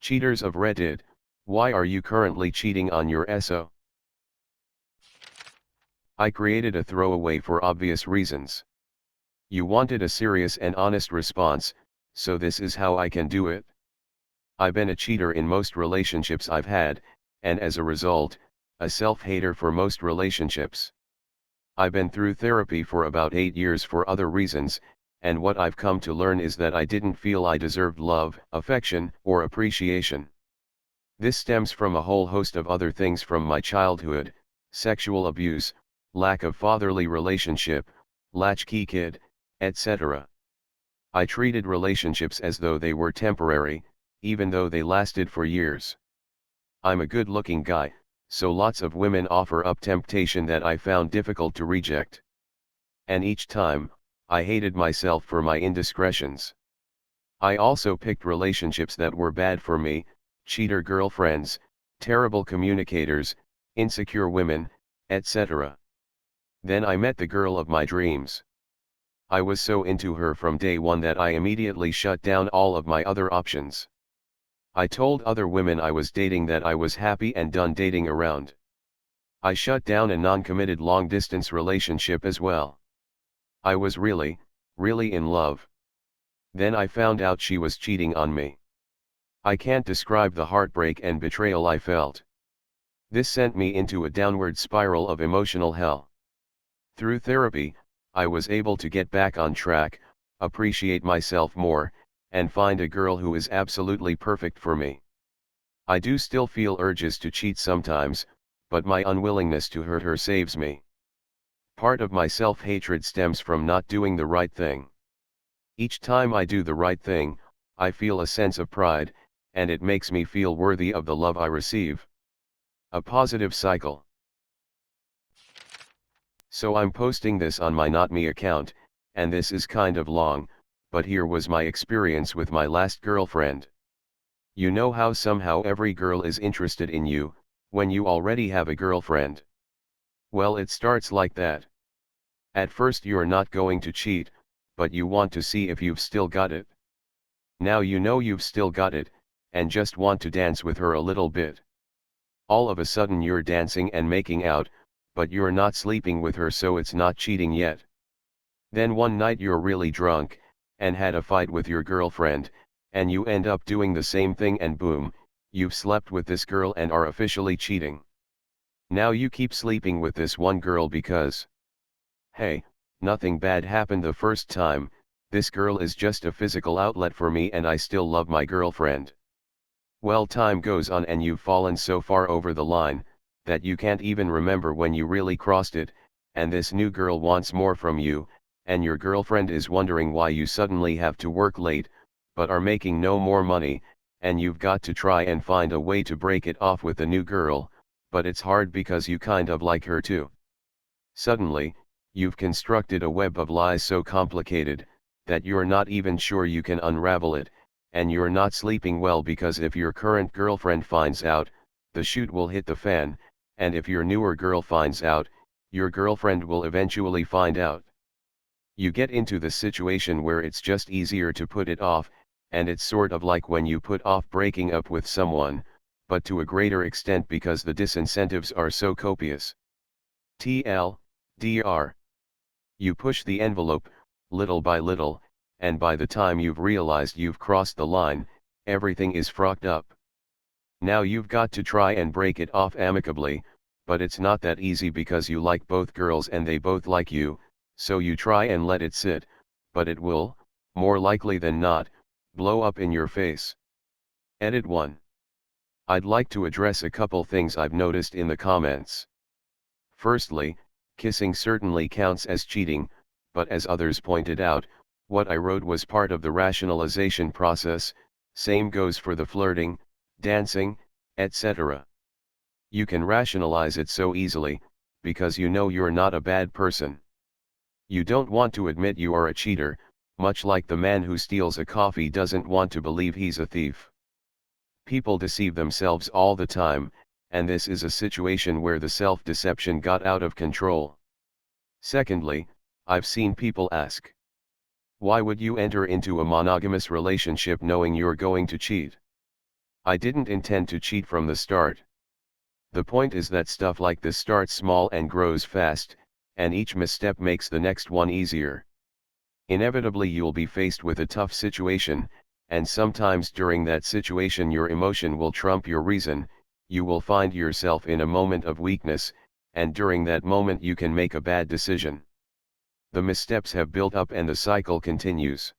Cheaters of Reddit, why are you currently cheating on your SO? I created a throwaway for obvious reasons. You wanted a serious and honest response, so this is how I can do it. I've been a cheater in most relationships I've had, and as a result, a self-hater for most relationships. I've been through therapy for about 8 years for other reasons, and what I've come to learn is that I didn't feel I deserved love, affection, or appreciation. This stems from a whole host of other things from my childhood: sexual abuse, lack of fatherly relationship, latchkey kid, etc. I treated relationships as though they were temporary, even though they lasted for years. I'm a good-looking guy, so lots of women offer up temptation that I found difficult to reject. And each time, I hated myself for my indiscretions. I also picked relationships that were bad for me: cheater girlfriends, terrible communicators, insecure women, etc. Then I met the girl of my dreams. I was so into her from day one that I immediately shut down all of my other options. I told other women I was dating that I was happy and done dating around. I shut down a non-committed long-distance relationship as well. I was really in love. Then I found out she was cheating on me. I can't describe the heartbreak and betrayal I felt. This sent me into a downward spiral of emotional hell. Through therapy, I was able to get back on track, appreciate myself more, and find a girl who is absolutely perfect for me. I do still feel urges to cheat sometimes, but my unwillingness to hurt her saves me. Part of my self-hatred stems from not doing the right thing. Each time I do the right thing, I feel a sense of pride, and it makes me feel worthy of the love I receive. A positive cycle. So I'm posting this on my Not Me account, and this is kind of long, but here was my experience with my last girlfriend. You know how somehow every girl is interested in you, when you already have a girlfriend? Well, it starts like that. At first you're not going to cheat, but you want to see if you've still got it. Now you know you've still got it, and just want to dance with her a little bit. All of a sudden you're dancing and making out, but you're not sleeping with her, so it's not cheating yet. Then one night you're really drunk, and had a fight with your girlfriend, and you end up doing the same thing, and boom, you've slept with this girl and are officially cheating. Now you keep sleeping with this one girl because, hey, nothing bad happened the first time, this girl is just a physical outlet for me and I still love my girlfriend. Well, time goes on and you've fallen so far over the line, that you can't even remember when you really crossed it, and this new girl wants more from you, and your girlfriend is wondering why you suddenly have to work late, but are making no more money, and you've got to try and find a way to break it off with the new girl, but it's hard because you kind of like her too. Suddenly, you've constructed a web of lies so complicated, that you're not even sure you can unravel it, and you're not sleeping well because if your current girlfriend finds out, the shoot will hit the fan, and if your newer girl finds out, your girlfriend will eventually find out. You get into the situation where it's just easier to put it off, and it's sort of like when you put off breaking up with someone, but to a greater extent because the disincentives are so copious. TLDR. You push the envelope, little by little, and by the time you've realized you've crossed the line, everything is frocked up. Now you've got to try and break it off amicably, but it's not that easy because you like both girls and they both like you, so you try and let it sit, but it will, more likely than not, blow up in your face. Edit 1. I'd like to address a couple things I've noticed in the comments. Firstly, kissing certainly counts as cheating, but as others pointed out, what I wrote was part of the rationalization process. Same goes for the flirting, dancing, etc. You can rationalize it so easily, because you know you're not a bad person. You don't want to admit you are a cheater, much like the man who steals a coffee doesn't want to believe he's a thief. People deceive themselves all the time, and this is a situation where the self-deception got out of control. Secondly, I've seen people ask, why would you enter into a monogamous relationship knowing you're going to cheat? I didn't intend to cheat from the start. The point is that stuff like this starts small and grows fast, and each misstep makes the next one easier. Inevitably you'll be faced with a tough situation, and sometimes during that situation your emotion will trump your reason. You will find yourself in a moment of weakness, and during that moment you can make a bad decision. The missteps have built up and the cycle continues.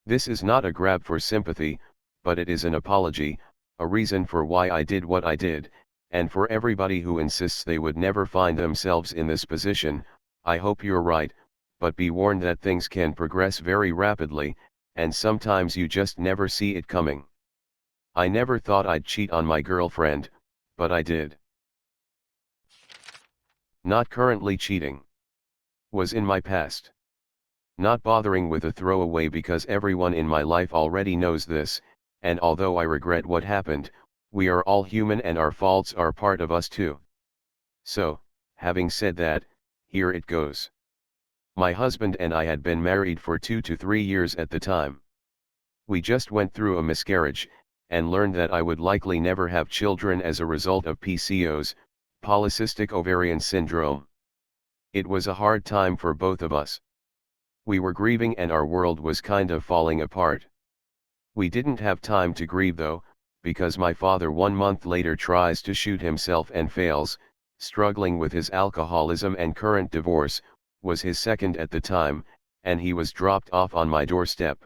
This is not a grab for sympathy, but it is an apology, a reason for why I did what I did, and for everybody who insists they would never find themselves in this position, I hope you're right, but be warned that things can progress very rapidly, and sometimes you just never see it coming. I never thought I'd cheat on my girlfriend, but I did. Not currently cheating. Was in my past. Not bothering with a throwaway because everyone in my life already knows this, and although I regret what happened, we are all human and our faults are part of us too. So, having said that, here it goes. My husband and I had been married for 2 to 3 years at the time. We just went through a miscarriage, and learned that I would likely never have children as a result of PCOS, polycystic ovarian syndrome. It was a hard time for both of us. We were grieving and our world was kind of falling apart. We didn't have time to grieve though, because my father 1 month later tries to shoot himself and fails, struggling with his alcoholism and current divorce, was his second at the time, and he was dropped off on my doorstep.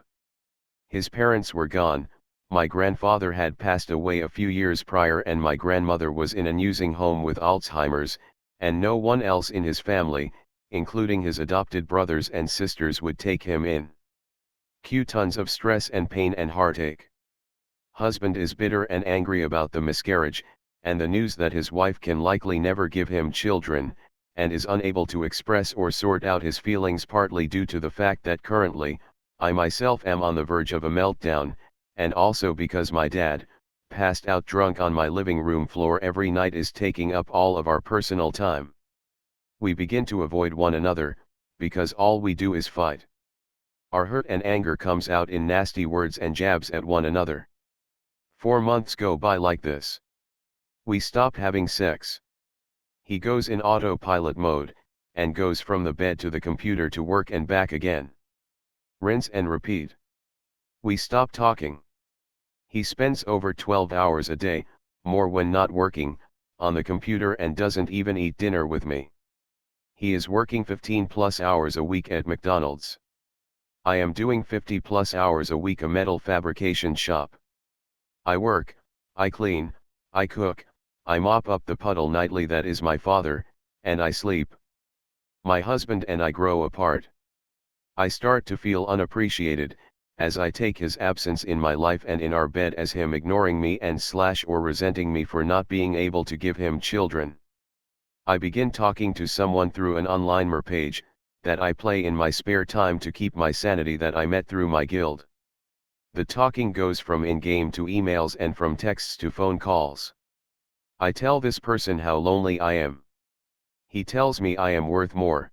His parents were gone, my grandfather had passed away a few years prior and my grandmother was in a nursing home with Alzheimer's, and no one else in his family, including his adopted brothers and sisters, would take him in. Tons of stress and pain and heartache. Husband is bitter and angry about the miscarriage, and the news that his wife can likely never give him children, and is unable to express or sort out his feelings partly due to the fact that currently, I myself am on the verge of a meltdown, and also because my dad, passed out drunk on my living room floor every night, is taking up all of our personal time. We begin to avoid one another, because all we do is fight. Our hurt and anger comes out in nasty words and jabs at one another. 4 months go by like this. We stop having sex. He goes in autopilot mode, and goes from the bed to the computer to work and back again. Rinse and repeat. We stop talking. He spends over 12 hours a day, more when not working, on the computer and doesn't even eat dinner with me. He is working 15+ hours a week at McDonald's. I am doing 50+ hours a week a metal fabrication shop. I work, I clean, I cook, I mop up the puddle nightly that is my father, and I sleep. My husband and I grow apart. I start to feel unappreciated, as I take his absence in my life and in our bed as him ignoring me and or resenting me for not being able to give him children. I begin talking to someone through an online page, that I play in my spare time to keep my sanity, that I met through my guild. The talking goes from in-game to emails and from texts to phone calls. I tell this person how lonely I am. He tells me I am worth more.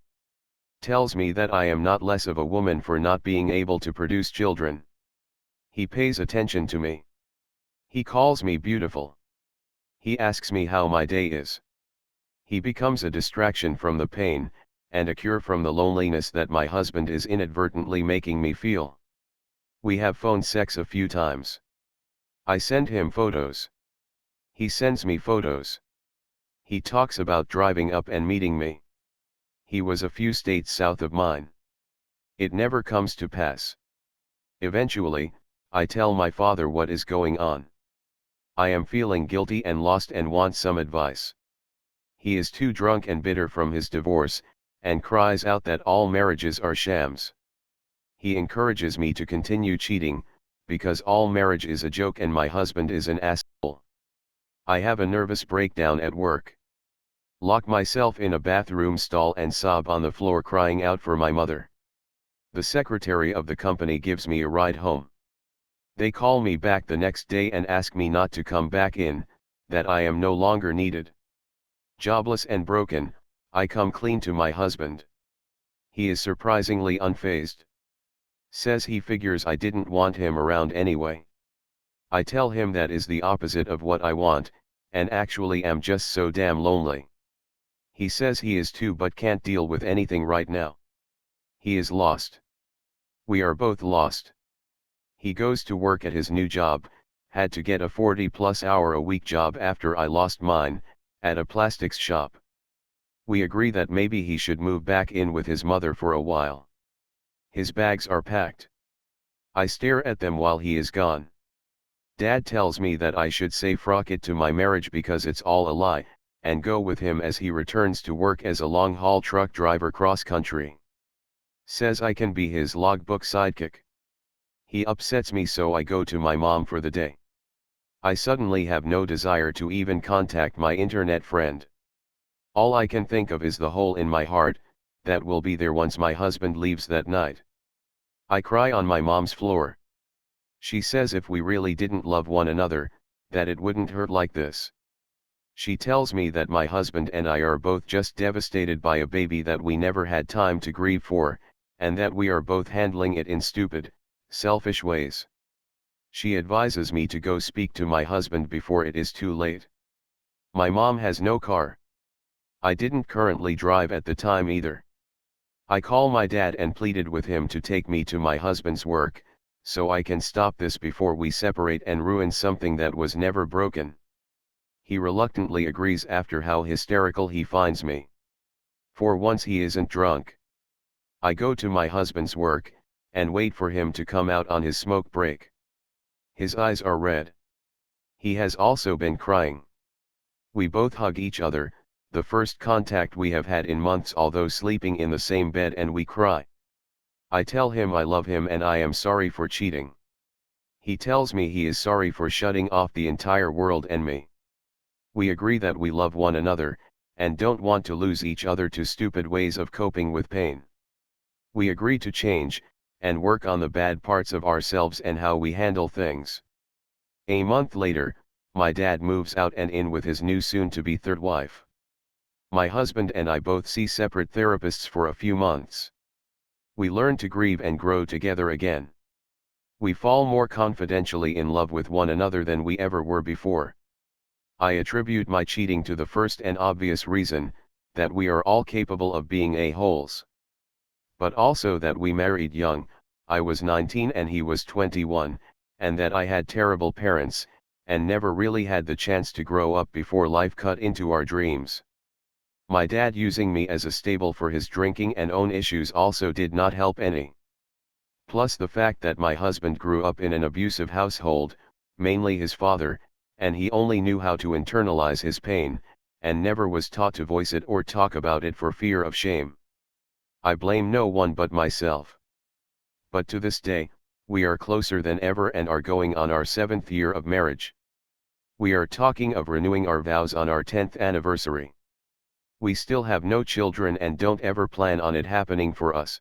Tells me that I am not less of a woman for not being able to produce children. He pays attention to me. He calls me beautiful. He asks me how my day is. He becomes a distraction from the pain, and a cure from the loneliness that my husband is inadvertently making me feel. We have phone sex a few times. I send him photos. He sends me photos. He talks about driving up and meeting me. He was a few states south of mine. It never comes to pass. Eventually, I tell my father what is going on. I am feeling guilty and lost and want some advice. He is too drunk and bitter from his divorce, and cries out that all marriages are shams. He encourages me to continue cheating, because all marriage is a joke and my husband is an asshole. I have a nervous breakdown at work. Lock myself in a bathroom stall and sob on the floor crying out for my mother. The secretary of the company gives me a ride home. They call me back the next day and ask me not to come back in, that I am no longer needed. Jobless and broken, I come clean to my husband. He is surprisingly unfazed. Says he figures I didn't want him around anyway. I tell him that is the opposite of what I want, and actually am just so damn lonely. He says he is too but can't deal with anything right now. He is lost. We are both lost. He goes to work at his new job, had to get a 40+ hour a week job after I lost mine, at a plastics shop. We agree that maybe he should move back in with his mother for a while. His bags are packed. I stare at them while he is gone. Dad tells me that I should say frock it to my marriage because it's all a lie, and go with him as he returns to work as a long-haul truck driver cross-country. Says I can be his logbook sidekick. He upsets me, so I go to my mom for the day. I suddenly have no desire to even contact my internet friend. All I can think of is the hole in my heart that will be there once my husband leaves that night. I cry on my mom's floor. She says if we really didn't love one another, that it wouldn't hurt like this. She tells me that my husband and I are both just devastated by a baby that we never had time to grieve for, and that we are both handling it in stupid, selfish ways. She advises me to go speak to my husband before it is too late. My mom has no car. I didn't currently drive at the time either. I call my dad and pleaded with him to take me to my husband's work, so I can stop this before we separate and ruin something that was never broken. He reluctantly agrees after how hysterical he finds me. For once he isn't drunk. I go to my husband's work, and wait for him to come out on his smoke break. His eyes are red. He has also been crying. We both hug each other, the first contact we have had in months, although sleeping in the same bed, and we cry. I tell him I love him and I am sorry for cheating. He tells me he is sorry for shutting off the entire world and me. We agree that we love one another, and don't want to lose each other to stupid ways of coping with pain. We agree to change, and work on the bad parts of ourselves and how we handle things. A month later, my dad moves out and in with his new soon-to-be third wife. My husband and I both see separate therapists for a few months. We learn to grieve and grow together again. We fall more confidentially in love with one another than we ever were before. I attribute my cheating to the first and obvious reason, that we are all capable of being a-holes. But also that we married young, I was 19 and he was 21, and that I had terrible parents, and never really had the chance to grow up before life cut into our dreams. My dad using me as a stable for his drinking and own issues also did not help any. Plus the fact that my husband grew up in an abusive household, mainly his father, and he only knew how to internalize his pain, and never was taught to voice it or talk about it for fear of shame. I blame no one but myself. But to this day, we are closer than ever and are going on our 7th year of marriage. We are talking of renewing our vows on our 10th anniversary. We still have no children and don't ever plan on it happening for us.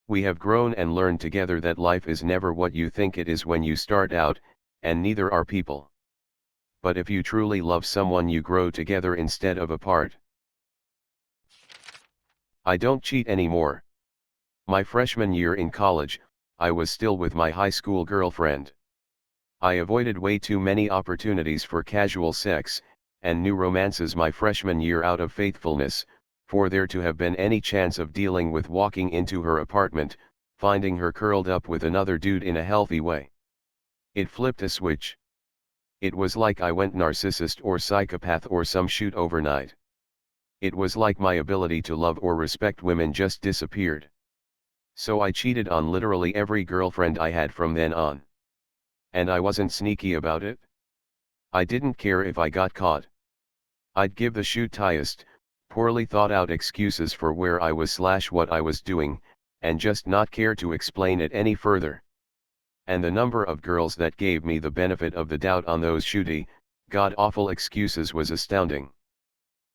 We have grown and learned together that life is never what you think it is when you start out, and neither are people. But if you truly love someone, you grow together instead of apart. I don't cheat anymore. My freshman year in college, I was still with my high school girlfriend. I avoided way too many opportunities for casual sex, and new romances my freshman year out of faithfulness, for there to have been any chance of dealing with walking into her apartment, finding her curled up with another dude in a healthy way. It flipped a switch. It was like I went narcissist or psychopath or some shoot overnight. It was like my ability to love or respect women just disappeared. So I cheated on literally every girlfriend I had from then on. And I wasn't sneaky about it. I didn't care if I got caught. I'd give the shootiest, poorly thought out excuses for where I was / what I was doing, and just not care to explain it any further. And the number of girls that gave me the benefit of the doubt on those shooty, god-awful excuses was astounding.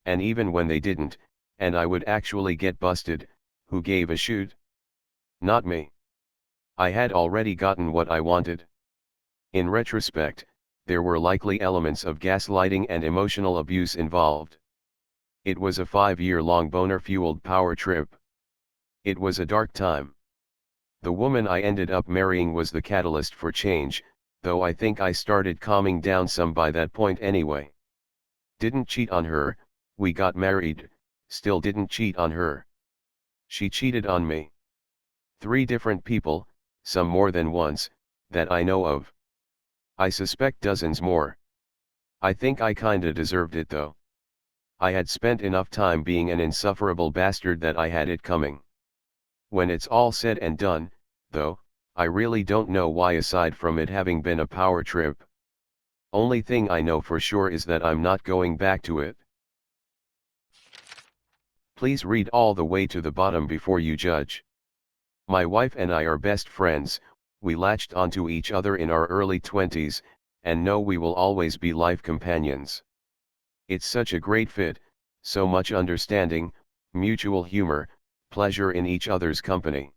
And even when they didn't, and I would actually get busted, who gave a shoot? Not me. I had already gotten what I wanted. In retrospect, there were likely elements of gaslighting and emotional abuse involved. It was a 5-year-long boner-fueled power trip. It was a dark time. The woman I ended up marrying was the catalyst for change, though I think I started calming down some by that point anyway. Didn't cheat on her, we got married, still didn't cheat on her. She cheated on me. 3 different people, some more than once, that I know of. I suspect dozens more. I think I kinda deserved it though. I had spent enough time being an insufferable bastard that I had it coming. When it's all said and done, though, I really don't know why aside from it having been a power trip. Only thing I know for sure is that I'm not going back to it. Please read all the way to the bottom before you judge. My wife and I are best friends, we latched onto each other in our early 20s, and know we will always be life companions. It's such a great fit, so much understanding, mutual humor, pleasure in each other's company.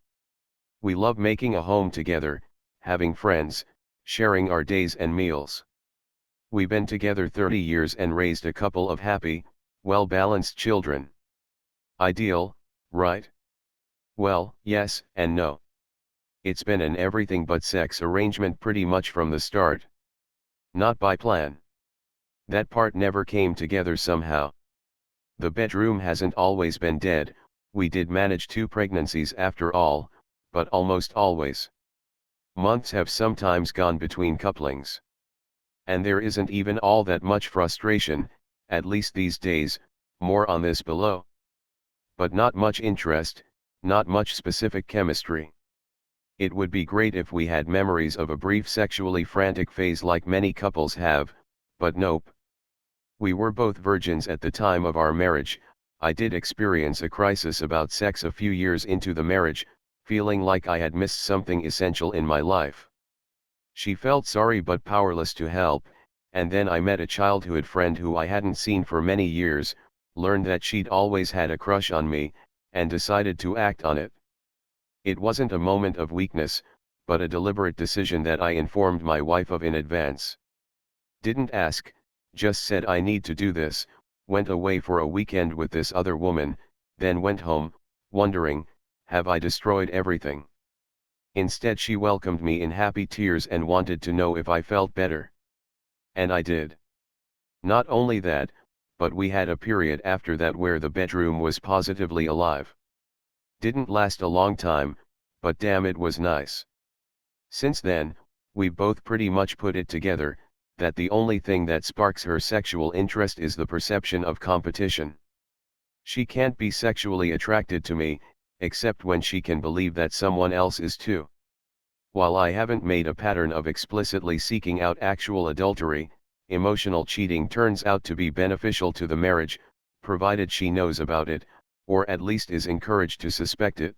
We love making a home together, having friends, sharing our days and meals. We've been together 30 years and raised a couple of happy, well-balanced children. Ideal, right? Well, yes and no. It's been an everything but sex arrangement pretty much from the start. Not by plan. That part never came together somehow. The bedroom hasn't always been dead, we did manage 2 pregnancies after all, but almost always. Months have sometimes gone between couplings. And there isn't even all that much frustration, at least these days, more on this below. But not much interest, not much specific chemistry. It would be great if we had memories of a brief sexually frantic phase like many couples have, but nope. We were both virgins at the time of our marriage. I did experience a crisis about sex a few years into the marriage, feeling like I had missed something essential in my life. She felt sorry but powerless to help, and then I met a childhood friend who I hadn't seen for many years, learned that she'd always had a crush on me, and decided to act on it. It wasn't a moment of weakness, but a deliberate decision that I informed my wife of in advance. Didn't ask, just said I need to do this, went away for a weekend with this other woman, then went home, wondering, have I destroyed everything? Instead she welcomed me in happy tears and wanted to know if I felt better. And I did. Not only that, but we had a period after that where the bedroom was positively alive. Didn't last a long time, but damn it was nice. Since then, we both pretty much put it together, that the only thing that sparks her sexual interest is the perception of competition. She can't be sexually attracted to me, except when she can believe that someone else is too. While I haven't made a pattern of explicitly seeking out actual adultery, emotional cheating turns out to be beneficial to the marriage, provided she knows about it, or at least is encouraged to suspect it.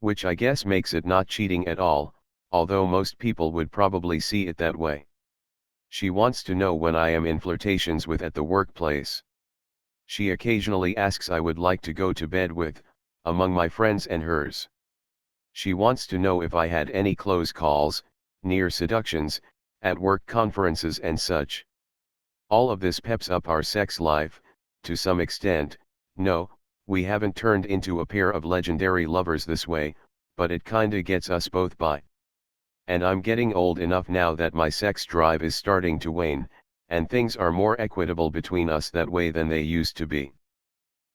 Which I guess makes it not cheating at all, although most people would probably see it that way. She wants to know when I am in flirtations with at the workplace. She occasionally asks I would like to go to bed with, among my friends and hers. She wants to know if I had any close calls, near seductions, at work conferences and such. All of this peps up our sex life, to some extent. No, we haven't turned into a pair of legendary lovers this way, but it kinda gets us both by. And I'm getting old enough now that my sex drive is starting to wane, and things are more equitable between us that way than they used to be.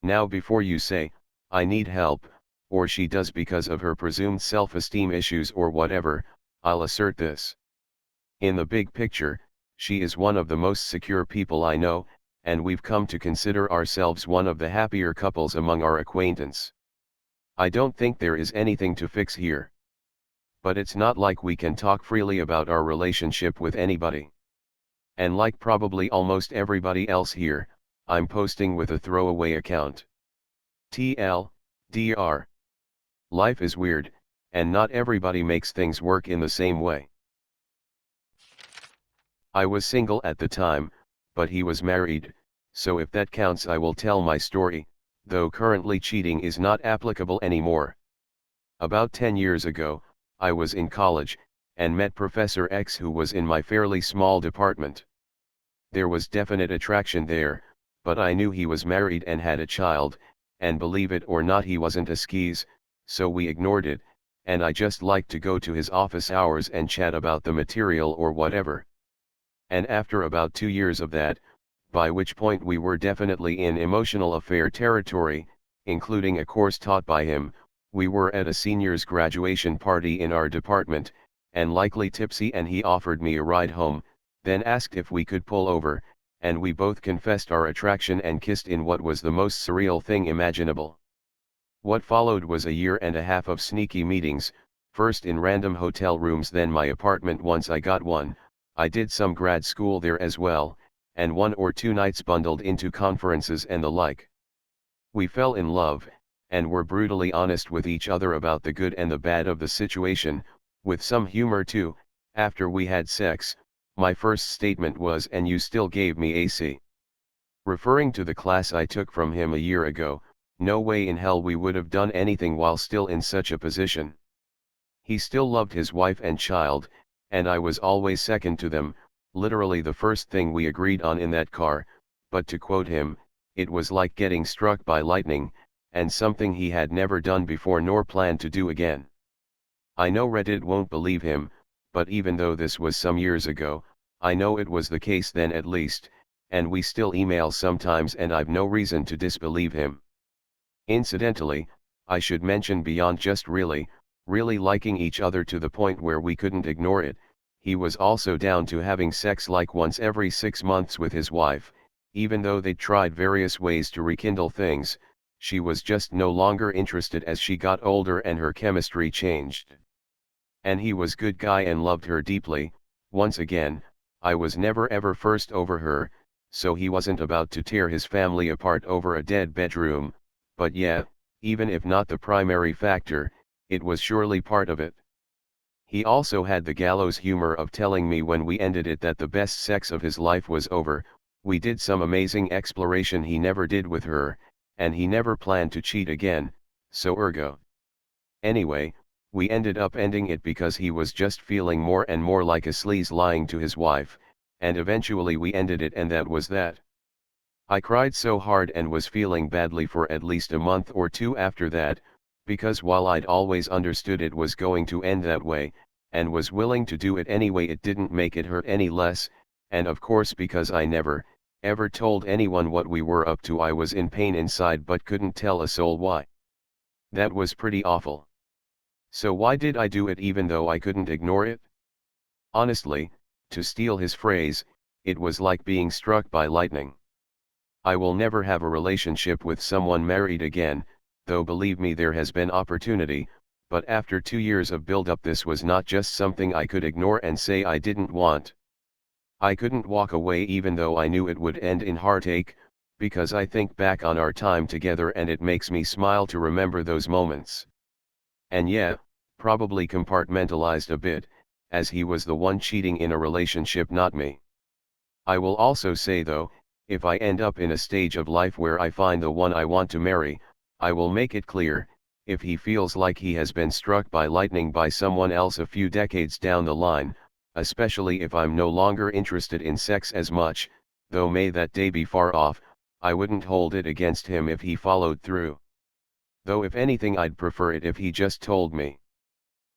Now before you say, I need help, or she does because of her presumed self-esteem issues or whatever, I'll assert this. In the big picture, she is one of the most secure people I know, and we've come to consider ourselves one of the happier couples among our acquaintance. I don't think there is anything to fix here. But it's not like we can talk freely about our relationship with anybody. And like probably almost everybody else here, I'm posting with a throwaway account. TLDR. Life is weird, and not everybody makes things work in the same way. I was single at the time, but he was married, so if that counts I will tell my story, though currently cheating is not applicable anymore. About 10 years ago, I was in college, and met Professor X who was in my fairly small department. There was definite attraction there, but I knew he was married and had a child, and believe it or not he wasn't a skis, so we ignored it, and I just liked to go to his office hours and chat about the material or whatever. And after about 2 years of that, by which point we were definitely in emotional affair territory, including a course taught by him, we were at a senior's graduation party in our department, and likely tipsy, and he offered me a ride home, then asked if we could pull over, and we both confessed our attraction and kissed in what was the most surreal thing imaginable. What followed was a year and a half of sneaky meetings, first in random hotel rooms, then my apartment once I got one. I did some grad school there as well, and 1 or 2 nights bundled into conferences and the like. We fell in love, and were brutally honest with each other about the good and the bad of the situation, with some humor too. After we had sex, my first statement was, "And you still gave me a C." Referring to the class I took from him a year ago. No way in hell we would have done anything while still in such a position. He still loved his wife and child, and I was always second to them, literally the first thing we agreed on in that car, but to quote him, it was like getting struck by lightning, and something he had never done before nor planned to do again. I know Reddit won't believe him, but even though this was some years ago, I know it was the case then at least, and we still email sometimes, and I've no reason to disbelieve him. Incidentally, I should mention, beyond just really liking each other to the point where we couldn't ignore it, he was also down to having sex like once every 6 months with his wife. Even though they'd tried various ways to rekindle things, she was just no longer interested as she got older and her chemistry changed. And he was good guy and loved her deeply. Once again, I was never ever first over her, so he wasn't about to tear his family apart over a dead bedroom, but yeah, even if not the primary factor, it was surely part of it. He also had the gallows humor of telling me when we ended it that the best sex of his life was over. We did some amazing exploration he never did with her, and he never planned to cheat again, so ergo. Anyway, we ended up ending it because he was just feeling more and more like a sleaze lying to his wife, and eventually we ended it, and that was that. I cried so hard and was feeling badly for at least a month or 2 after that, because while I'd always understood it was going to end that way, and was willing to do it anyway, it didn't make it hurt any less, and of course because I never, ever told anyone what we were up to, I was in pain inside but couldn't tell a soul why. That was pretty awful. So why did I do it even though I couldn't ignore it? Honestly, to steal his phrase, it was like being struck by lightning. I will never have a relationship with someone married again, though believe me there has been opportunity, but after 2 years of build-up this was not just something I could ignore and say I didn't want. I couldn't walk away even though I knew it would end in heartache, because I think back on our time together and it makes me smile to remember those moments. And yeah, probably compartmentalized a bit, as he was the one cheating in a relationship, not me. I will also say though, if I end up in a stage of life where I find the one I want to marry, I will make it clear, if he feels like he has been struck by lightning by someone else a few decades down the line, especially if I'm no longer interested in sex as much, though may that day be far off, I wouldn't hold it against him if he followed through. Though if anything I'd prefer it if he just told me.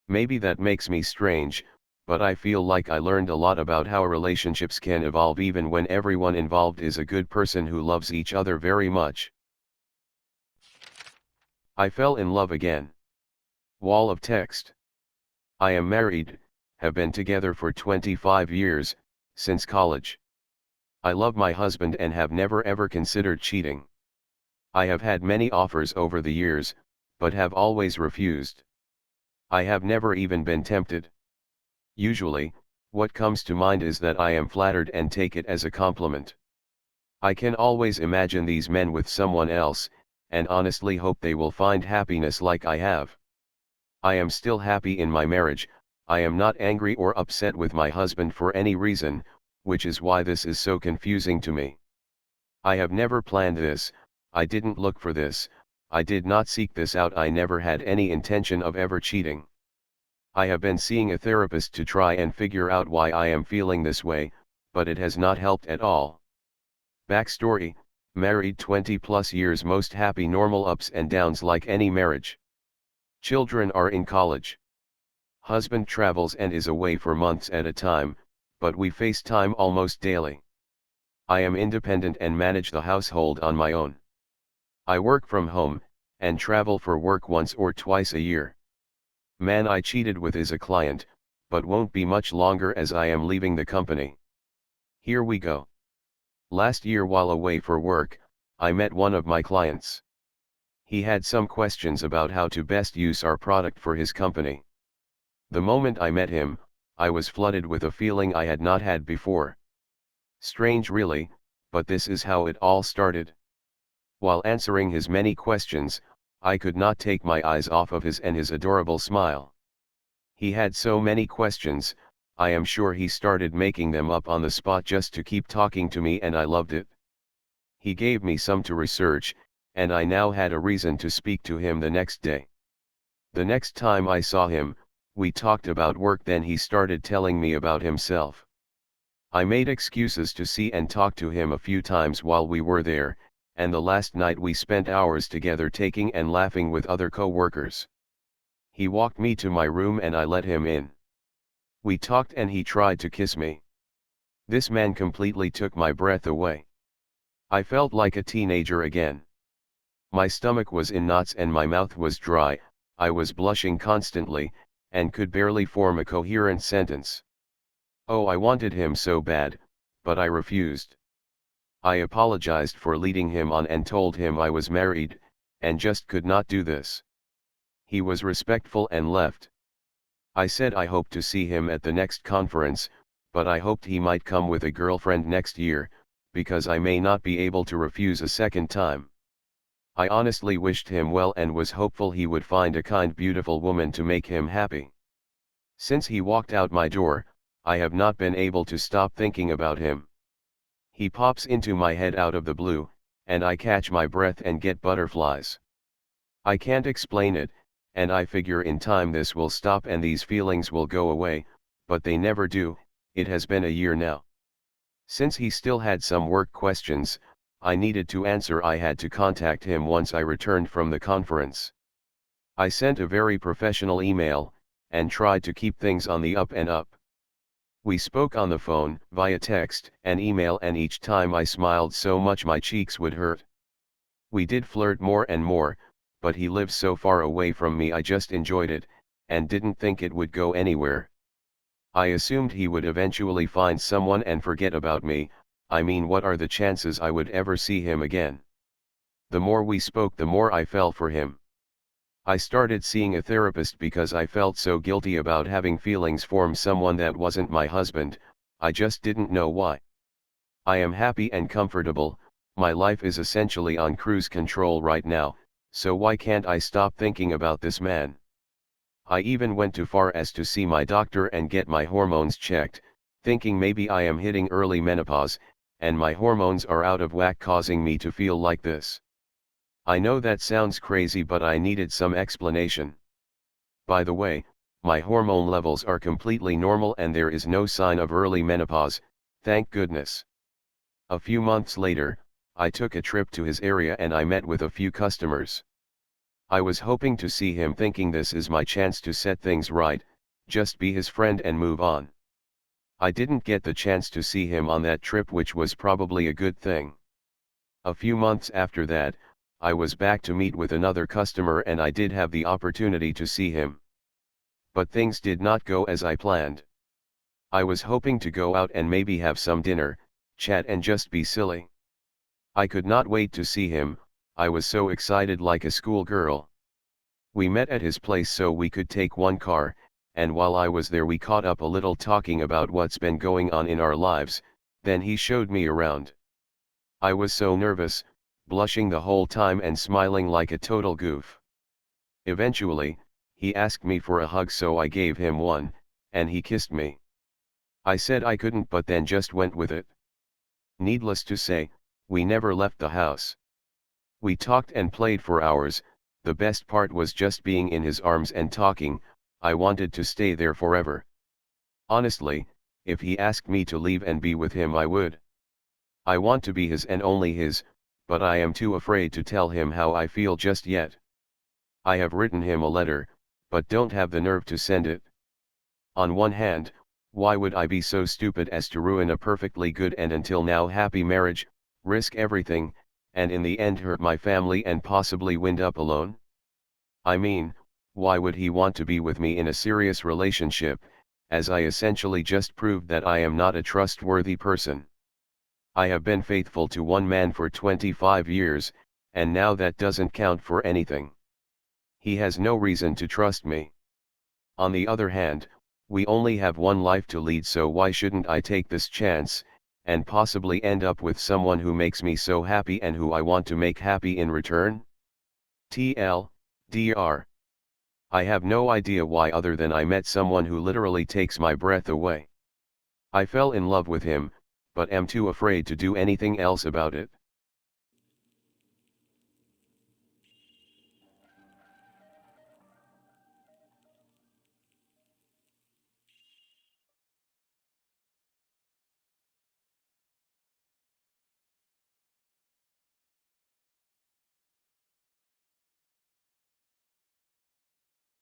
Maybe that makes me strange, but I feel like I learned a lot about how relationships can evolve even when everyone involved is a good person who loves each other very much. I fell in love again. Wall of text. I am married, have been together for 25 years, since college. I love my husband and have never ever considered cheating. I have had many offers over the years, but have always refused. I have never even been tempted. Usually, what comes to mind is that I am flattered and take it as a compliment. I can always imagine these men with someone else, and honestly hope they will find happiness like I have. I am still happy in my marriage. I am not angry or upset with my husband for any reason, which is why this is so confusing to me. I have never planned this, I didn't look for this, I did not seek this out, I never had any intention of ever cheating. I have been seeing a therapist to try and figure out why I am feeling this way, but it has not helped at all. Backstory: married 20 plus years, most happy, normal ups and downs like any marriage. Children are in college. Husband travels and is away for months at a time, but we FaceTime almost daily. I am independent and manage the household on my own. I work from home, and travel for work once or twice a year. Man I cheated with is a client, but won't be much longer as I am leaving the company. Here we go. Last year while away for work, I met one of my clients. He had some questions about how to best use our product for his company. The moment I met him, I was flooded with a feeling I had not had before. Strange really, but this is how it all started. While answering his many questions, I could not take my eyes off of his and his adorable smile. He had so many questions, I am sure he started making them up on the spot just to keep talking to me, and I loved it. He gave me some to research, and I now had a reason to speak to him the next day. The next time I saw him, we talked about work, then he started telling me about himself. I made excuses to see and talk to him a few times while we were there, and the last night we spent hours together taking and laughing with other co-workers. He walked me to my room and I let him in. We talked and he tried to kiss me. This man completely took my breath away. I felt like a teenager again. My stomach was in knots and my mouth was dry, I was blushing constantly, and could barely form a coherent sentence. Oh, I wanted him so bad, but I refused. I apologized for leading him on and told him I was married, and just could not do this. He was respectful and left. I said I hoped to see him at the next conference, but I hoped he might come with a girlfriend next year, because I may not be able to refuse a second time. I honestly wished him well and was hopeful he would find a kind, beautiful woman to make him happy. Since he walked out my door, I have not been able to stop thinking about him. He pops into my head out of the blue, and I catch my breath and get butterflies. I can't explain it, and I figure in time this will stop and these feelings will go away, but they never do. It has been a year now. Since he still had some work questions I needed to answer, I had to contact him once I returned from the conference. I sent a very professional email, and tried to keep things on the up and up. We spoke on the phone, via text and email, and each time I smiled so much my cheeks would hurt. We did flirt more and more, but he lives so far away from me I just enjoyed it, and didn't think it would go anywhere. I assumed he would eventually find someone and forget about me. I mean, what are the chances I would ever see him again? The more we spoke, the more I fell for him. I started seeing a therapist because I felt so guilty about having feelings for someone that wasn't my husband. I just didn't know why. I am happy and comfortable, my life is essentially on cruise control right now, so why can't I stop thinking about this man? I even went too far as to see my doctor and get my hormones checked, thinking maybe I am hitting early menopause, and my hormones are out of whack causing me to feel like this. I know that sounds crazy, but I needed some explanation. By the way, my hormone levels are completely normal and there is no sign of early menopause, thank goodness. A few months later, I took a trip to his area and I met with a few customers. I was hoping to see him, thinking this is my chance to set things right, just be his friend and move on. I didn't get the chance to see him on that trip, which was probably a good thing. A few months after that, I was back to meet with another customer and I did have the opportunity to see him. But things did not go as I planned. I was hoping to go out and maybe have some dinner, chat and just be silly. I could not wait to see him, I was so excited, like a schoolgirl. We met at his place so we could take one car, and while I was there we caught up a little, talking about what's been going on in our lives, then he showed me around. I was so nervous, blushing the whole time and smiling like a total goof. Eventually, he asked me for a hug, so I gave him one, and he kissed me. I said I couldn't, but then just went with it. Needless to say, we never left the house. We talked and played for hours. The best part was just being in his arms and talking. I wanted to stay there forever. Honestly, if he asked me to leave and be with him, I would. I want to be his and only his, but I am too afraid to tell him how I feel just yet. I have written him a letter, but don't have the nerve to send it. On one hand, why would I be so stupid as to ruin a perfectly good and until now happy marriage, risk everything, and in the end hurt my family and possibly wind up alone? I mean, why would he want to be with me in a serious relationship, as I essentially just proved that I am not a trustworthy person? I have been faithful to one man for 25 years, and now that doesn't count for anything. He has no reason to trust me. On the other hand, we only have one life to lead, so why shouldn't I take this chance, and possibly end up with someone who makes me so happy and who I want to make happy in return? TLDR. I have no idea why, other than I met someone who literally takes my breath away. I fell in love with him, but am too afraid to do anything else about it.